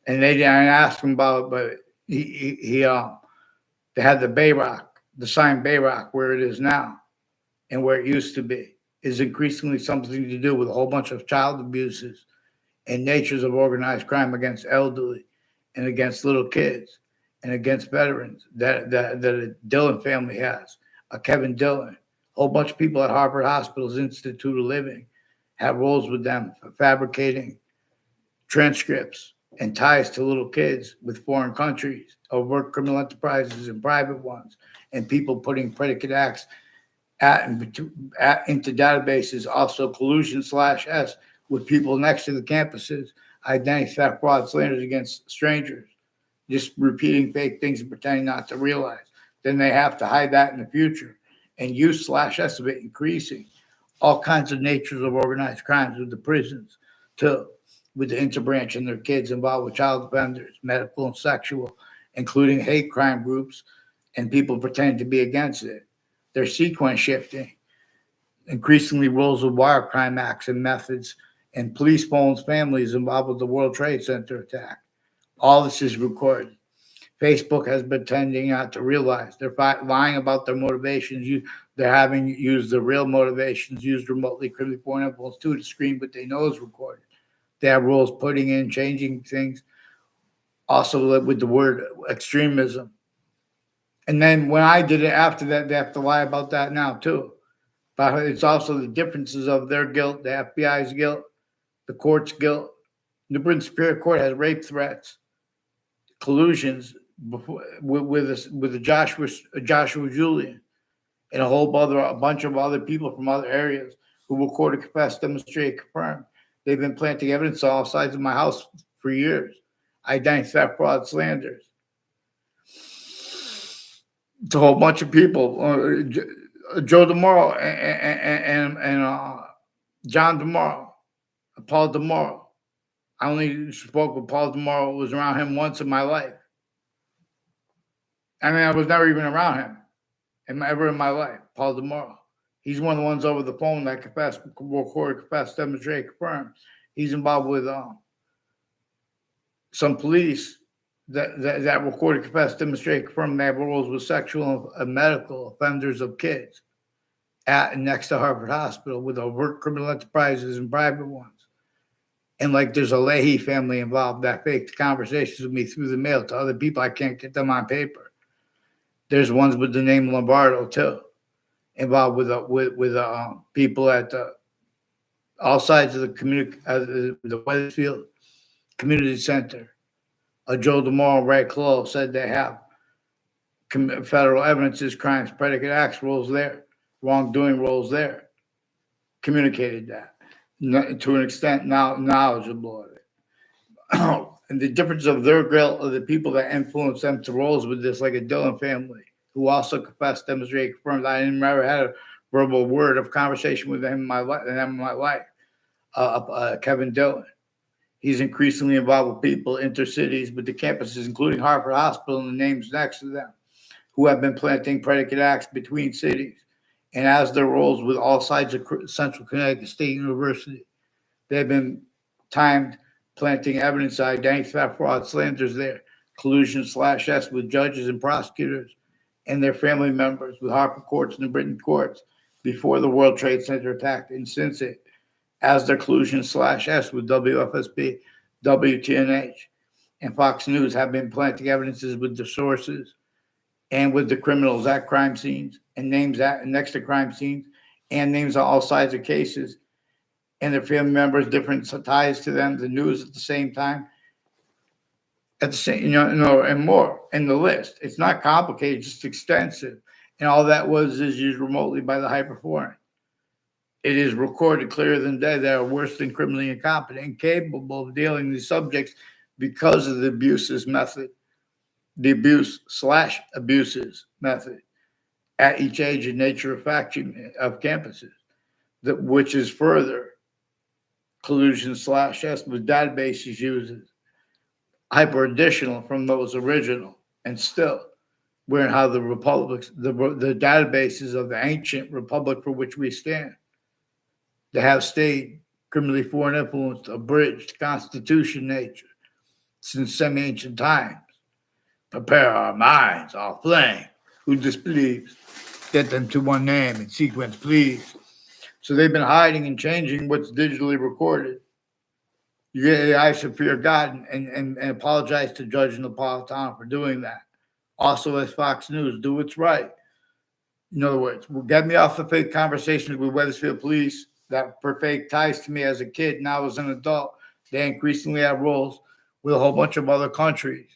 And they didn't ask him about it, but they had the Bayrock, the sign Bayrock where it is now and where it used to be. is increasingly something to do with a whole bunch of child abuses and natures of organized crime against elderly and against little kids and against veterans that a Dillon family has, a Kevin Dillon, a whole bunch of people at Harvard Hospital's Institute of Living have roles with them for fabricating transcripts and ties to little kids with foreign countries, overt criminal enterprises and private ones, and people putting predicate acts into databases, also collusion/S with people next to the campuses, identity theft, fraud, slanders against strangers, just repeating fake things and pretending not to realize. Then they have to hide that in the future. And use/S of it increasing. All kinds of natures of organized crimes with the prisons, too, with the interbranch and their kids involved with child offenders, medical and sexual, including hate crime groups and people pretending to be against it. They're sequence shifting, increasingly roles of wire crime acts and methods, and police phones families involved with the World Trade Center attack. All this is recorded. Facebook has been tending not to realize they're lying about their motivations. They're having used the real motivations, used remotely criminally foreign influence to screen, but they know it's recorded. They have rules putting in, changing things. Also with the word extremism. And then when I did it after that, they have to lie about that now too. But it's also the differences of their guilt, the FBI's guilt, the court's guilt. New Britain Superior Court has rape threats, collusions with the Joshua Julian, and a bunch of other people from other areas who will court, confess, demonstrate, confirm. They've been planting evidence on all sides of my house for years. Identity theft, fraud, slanders. It's a whole bunch of people. Joe DeMauro and John DeMauro, Paul DeMauro. I only spoke with Paul DeMauro. Was around him once in my life. I mean, I was never even around him ever in my life. Paul DeMauro. He's one of the ones over the phone that confessed, recorded, confessed, demonstrate, confirm. He's involved with some police that recorded, confessed, demonstrate, confirm they have roles with sexual and medical offenders of kids at and next to Harvard Hospital with overt criminal enterprises and private ones. And like there's a Leahy family involved that faked conversations with me through the mail to other people. I can't get them on paper. There's ones with the name Lombardo too, involved with people at all sides of the community, the Wethersfield Community Center. Joe DeMauro, Ray Clough said they have federal evidences, crimes, predicate acts, roles there, wrongdoing roles there. Communicated that to an extent now knowledgeable of it. And the difference of their guilt of the people that influenced them to roles with this, like a Dillon family, who also confessed, demonstrated, confirmed. I never had a verbal word of conversation with them in my life. Kevin Dillon. He's increasingly involved with people, intercities, with the campuses, including Harvard Hospital and the names next to them, who have been planting predicate acts between cities and as their roles with all sides of Central Connecticut State University. They've been timed planting evidence of identity theft, fraud, slanders there, collusion/S with judges and prosecutors and their family members with Harper courts and the Britain courts before the World Trade Center attack and since it, as their collusion/S with WFSB, WTNH, and Fox News have been planting evidences with the sources and with the criminals at crime scenes and names at next to crime scenes and names on all sides of cases and their family members, different ties to them, the news at the same time, at the same, and more in the list. It's not complicated, just extensive. And all that is used remotely by the hyperforeign. It is recorded clearer than day. They are worse than criminally incompetent and capable of dealing with these subjects because of the abuses method, the abuse/abuses method at each age and nature of faction of campuses, which is further collusion/S with databases uses hyper additional from those original, and still we're in how the republics, the databases of the ancient republic for which we stand, to have stayed criminally foreign influence, abridged constitution nature since semi-ancient times. Prepare our minds, all flame, who disbelieves. Get them to one name in sequence, please. So they've been hiding and changing what's digitally recorded. You get AI should fear God and apologize to Judge Napolitano for doing that. Also, as Fox News, do what's right. In other words, get me off the fake conversations with Wethersfield police that were fake ties to me as a kid. Now as an adult, they increasingly have roles with a whole bunch of other countries.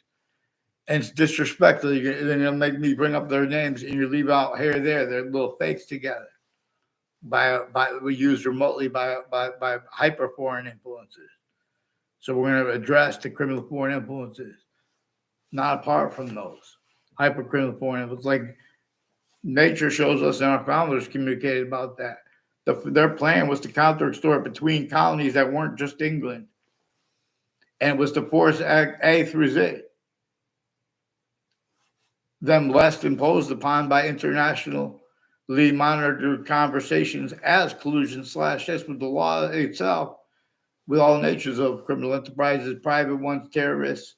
And it's disrespectful. Then you'll make me bring up their names and you leave out here or there. They're little fakes together. We use remotely by hyper foreign influences. So we're going to address the criminal foreign influences, not apart from those hyper criminal foreign influences. Like nature shows us, and our founders communicated about that. Their plan was to counter-extort between colonies that weren't just England, and it was to force A through Z, them less imposed upon by internationally monitored conversations as collusion / yes with the law itself, with all natures of criminal enterprises, private ones, terrorists,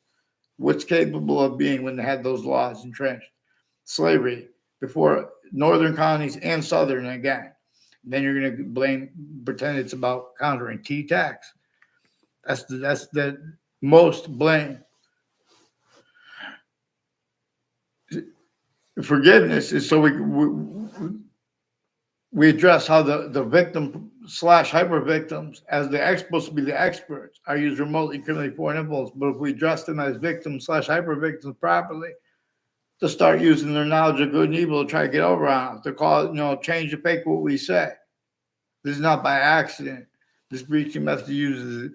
what's capable of being when they had those laws entrenched. Slavery before northern colonies and southern again. Then you're going to pretend it's about countering T-tax. That's the most blame. Forgiveness is so we address how the victim / hyper victims, as they're supposed to be the experts, are used remotely criminally foreign influence. But if we address them as victims / hyper victims properly, to start using their knowledge of good and evil to try to get over on it, to call change the fake what we say. This is not by accident. This breaching method uses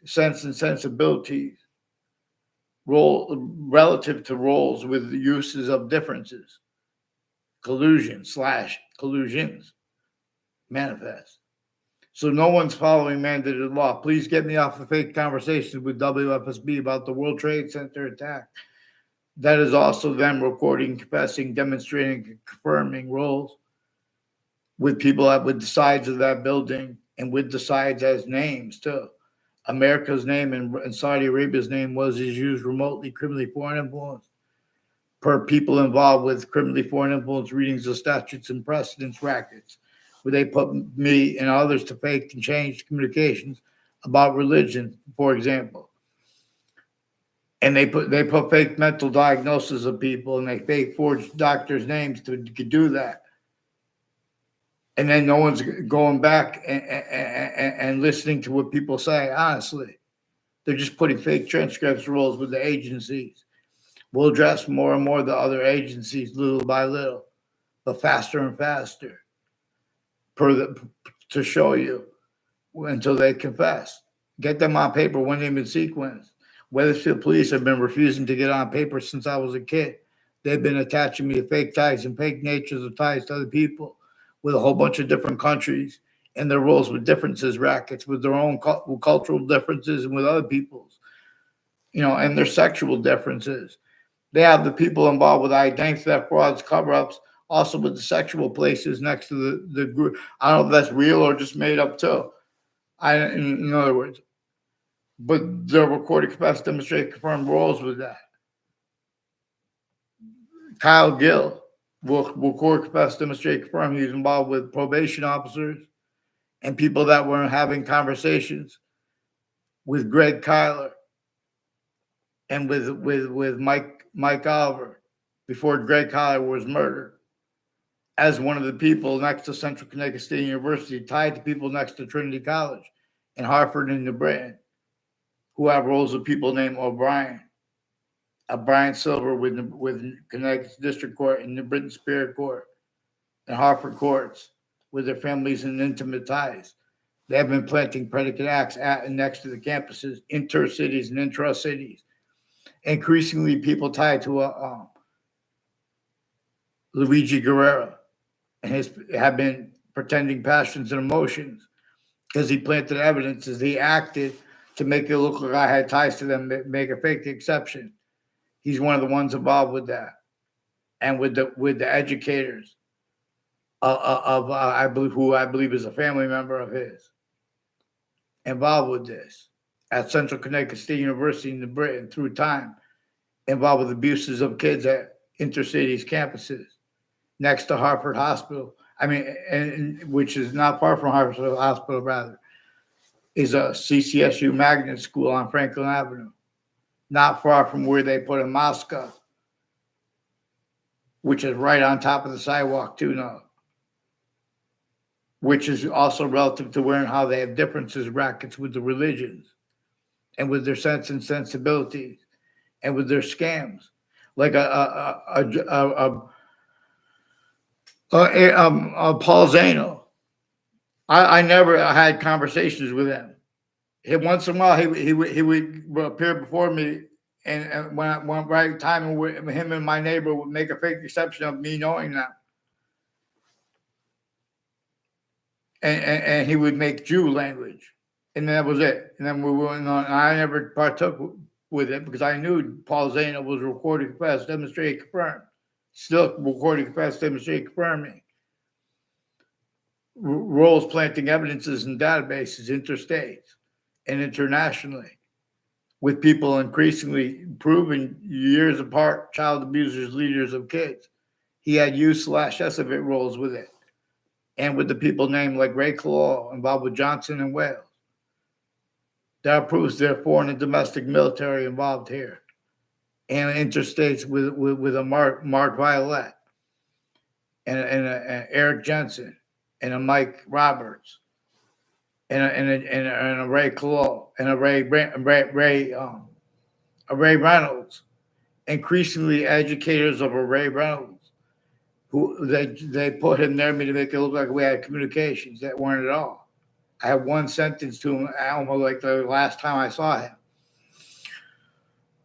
sense and sensibilities relative to roles with the uses of differences. Collusion / collusions manifest. So no one's following mandated law. Please get me off the fake conversations with WFSB about the World Trade Center attack. That is also them recording, confessing, demonstrating, confirming roles with people with the sides of that building and with the sides as names too. America's name and Saudi Arabia's name is used remotely criminally foreign influence per people involved with criminally foreign influence readings of statutes and precedents rackets, where they put me and others to fake and change communications about religion, for example. And they put fake mental diagnosis of people, and they fake forged doctors' names to do that. And then no one's going back and listening to what people say, honestly. They're just putting fake transcripts rules with the agencies. We'll address more and more the other agencies little by little, but faster and faster to show you until they confess. Get them on paper when they've been sequenced. Wethersfield police have been refusing to get on paper since I was a kid. They've been attaching me to fake ties and fake natures of ties to other people with a whole bunch of different countries and their roles with differences, rackets, with their own cultural differences and with other people's, and their sexual differences. They have the people involved with identity theft, frauds, cover-ups, also with the sexual places next to the group. I don't know if that's real or just made up too. In other words, but they're recorded, confess, demonstrate, confirmed roles with that. Kyle Gill will record, confess, demonstrate, confirm he's involved with probation officers and people that were having conversations with Greg Kyler and with Mike Oliver before Greg Kyler was murdered, as one of the people next to Central Connecticut State University, tied to people next to Trinity College in Hartford and New Britain, who have roles of people named O'Brien, Brian Silver with Connecticut District Court and New Britain Superior Court and Hartford courts with their families and intimate ties. They have been planting predicate acts at and next to the campuses, intercities and intra-cities. Increasingly, people tied to Luigi Guerrero and have been pretending passions and emotions because he planted evidence as he acted to make it look like I had ties to them, make a fake exception. He's one of the ones involved with that, and with the educators of I believe is a family member of his, involved with this at Central Connecticut State University in Britain through time, involved with abuses of kids at intercities campuses next to Hartford Hospital I mean, and which is not far from Harvard Hospital, rather, is a CCSU magnet school on Franklin Avenue, not far from where they put a Moscow, which is right on top of the sidewalk too now, which is also relative to where and how they have differences, brackets with the religions and with their sense and sensibilities and with their scams, like Paul Zano. I never had conversations with him. Once in a while, he would appear before me, and when I went right time, him and my neighbor would make a fake exception of me knowing them, and he would make Jew language, and that was it. And then we went on. I never partook with it because I knew Paul Zano was recorded, confessed, demonstrated, confirmed. Still recorded, confessed, demonstrated, confirming. Roles planting evidences in databases interstate and internationally, with people increasingly proven years apart, child abusers, leaders of kids. He had U/Esevit roles with it, and with the people named like Ray Claw involved with Johnson and Wales. That proves there are foreign and domestic military involved here, and interstates with a Mark Violet and Eric Jensen and a Mike Roberts and a Ray Claw and a Ray Reynolds, increasingly educators of a Ray Reynolds, who they put him there to make it look like we had communications that weren't at all. I had one sentence to him, almost like the last time I saw him.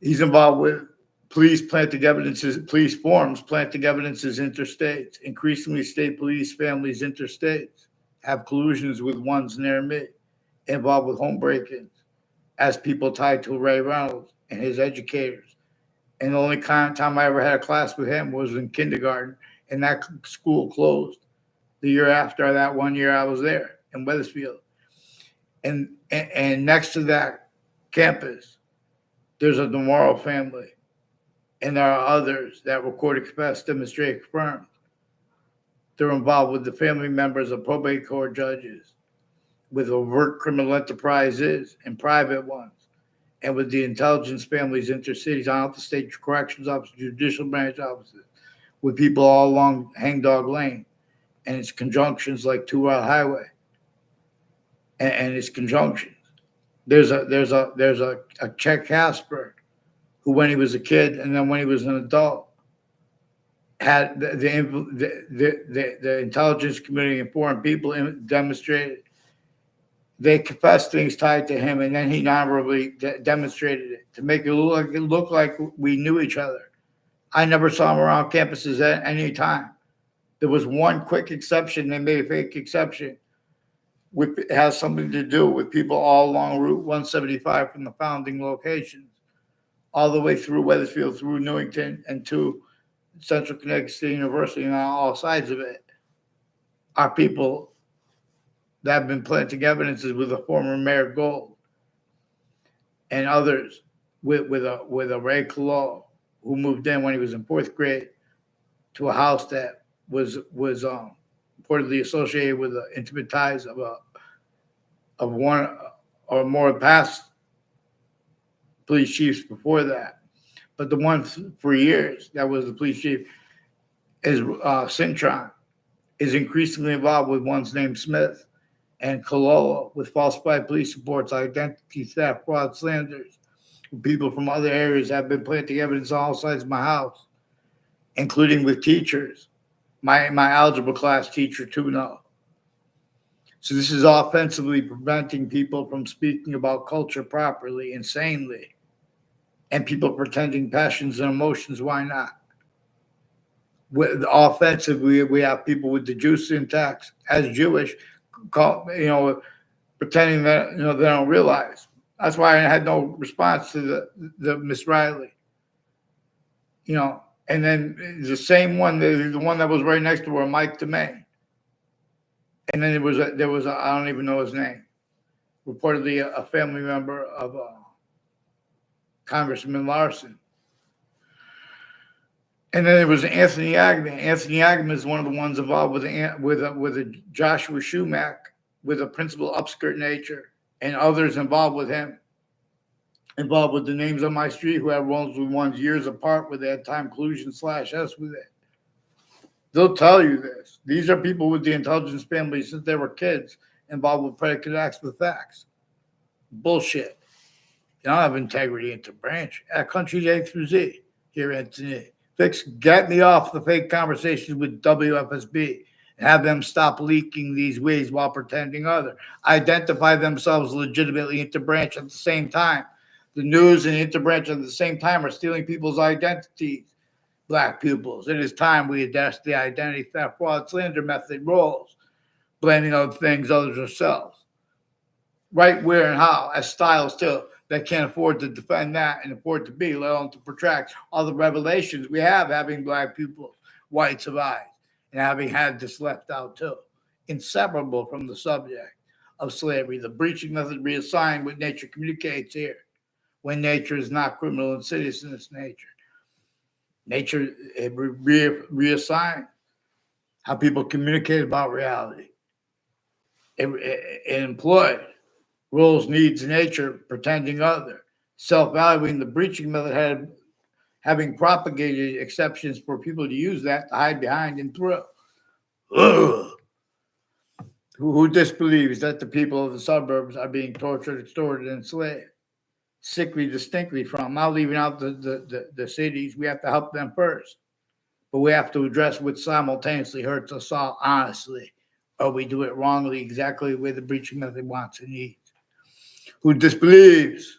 He's involved with police planting evidences, police forms planting evidences interstates. Increasingly, state police families interstates have collusions with ones near me, involved with home break-ins, as people tied to Ray Reynolds and his educators. And the only time I ever had a class with him was in kindergarten, and that school closed the year after that 1 year I was there in Wethersfield. And next to that campus, there's a DeMorrow family, and there are others that recorded, confessed, demonstrated, confirmed. They're involved with the family members of probate court judges, with overt criminal enterprises and private ones, and with the intelligence families, intercities, on the state corrections office, judicial branch offices, with people all along Hangdog Lane and its conjunctions like 2 Route Highway and its conjunctions. There's a Chet Casper who, when he was a kid and then when he was an adult, had the intelligence community and foreign people demonstrated. They confessed things tied to him, and then he non-verbally demonstrated it to make it look like we knew each other. I never saw him around campuses at any time. There was one quick exception. They made a fake exception. It has something to do with people all along Route 175 from the founding locations, all the way through Wethersfield, through Newington, and to Central Connecticut State University, and on all sides of it are people that have been planting evidences with the former Mayor Gold and others with a Ray Claw, who moved in when he was in 4th grade to a house that was reportedly associated with the intimate ties of one or more past police chiefs before that. But the one for years that was the police chief is Cintron, is increasingly involved with ones named Smith and Cololo, with falsified police reports, identity theft, fraud, slanders. People from other areas have been planting evidence on all sides of my house, including with teachers. My algebra class teacher too now. So this is offensively preventing people from speaking about culture properly, insanely, and people pretending passions and emotions. Why not? With offensively, we have people with the Jew syntax as Jewish, pretending that they don't realize. That's why I had no response to the Miss Riley. And then the same one, the one that was right next to her, Mike DeMay. And then there was a I don't even know his name. Reportedly a family member of Congressman Larson. And then there was Anthony Agnew. Anthony Agnew is one of the ones involved with a Joshua Schumack, with a principal upskirt nature, and others involved with him, involved with the names on my street who had ones years apart where they had time collusion / us with it. They'll tell you this. These are people with the intelligence family since they were kids involved with predicate acts with facts. Bullshit. You don't have integrity into branch. At country's A through Z. Here, Anthony. Fix, get me off the fake conversations with WFSB and have them stop leaking these ways while pretending other. Identify themselves legitimately into branch at the same time. The news and interbranch at the same time are stealing people's identities. Black pupils. It is time we address the identity theft, fraud, slander method roles, blaming other things, others ourselves. Right, where, and how, as styles too, that can't afford to defend that and afford to be, let alone to protract all the revelations we have having black people, white survive, and having had this left out too. Inseparable from the subject of slavery, the breaching method reassigned what nature communicates here, when nature is not criminal and insidious in its nature. Nature reassigned how people communicate about reality. It employed roles, needs, nature, pretending other, self-valuing. The breaching method having propagated exceptions for people to use that to hide behind and through. Who disbelieves that the people of the suburbs are being tortured, extorted, and enslaved? Sickly distinctly from, not leaving out the cities. We have to help them first. But we have to address what simultaneously hurts us all honestly, or we do it wrongly, exactly the way the breaching method wants and needs. Who disbelieves